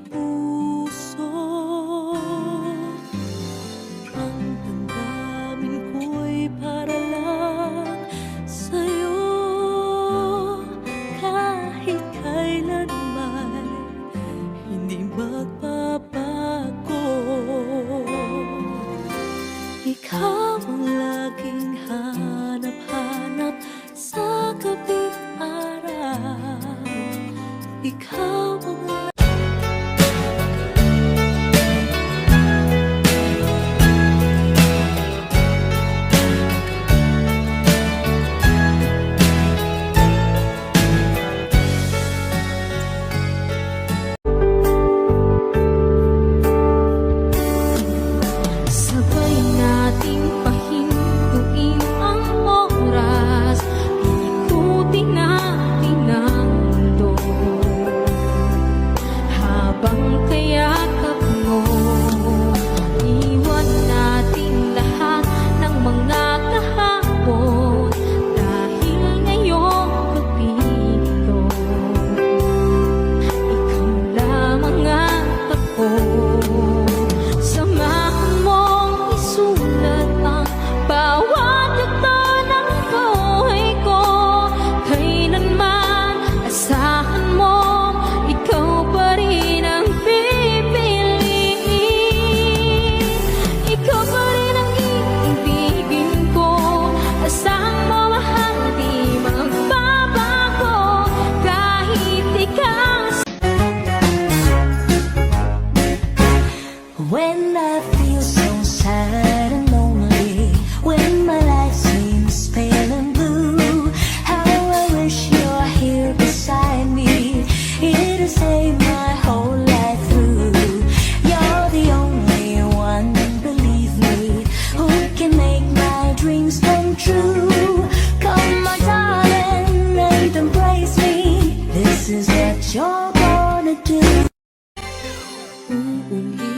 puso. Ang damdamin ko'y para lang sa'yo. Kahit kailanman hindi magbabago. Ikaw ang laging hanap-hanap sa gabing araw. Ikaw ang sabay nating pahintuin ang oras, ikutin natin ang mundo habang kayakap mo. Iwan natin lahat ng mga kahapon dahil ngayong gabi ito ikaw lamang ang ako. Samahan mong isulat ang bawat yugto ng buhay ko. Kailanman asahan mo, ikaw pa rin ang pipiliin. Ikaw pa rin ang iibigin ko. Asahan mo, mahal, di magbabago kahit ikaw. When I feel so sad and lonely, when my life seems pale and blue, how I wish you're here beside me, here to save my whole life through. You're the only one, believe me, who can make my dreams come true. Come, my darling, and embrace me. This is what you're gonna do. Uulit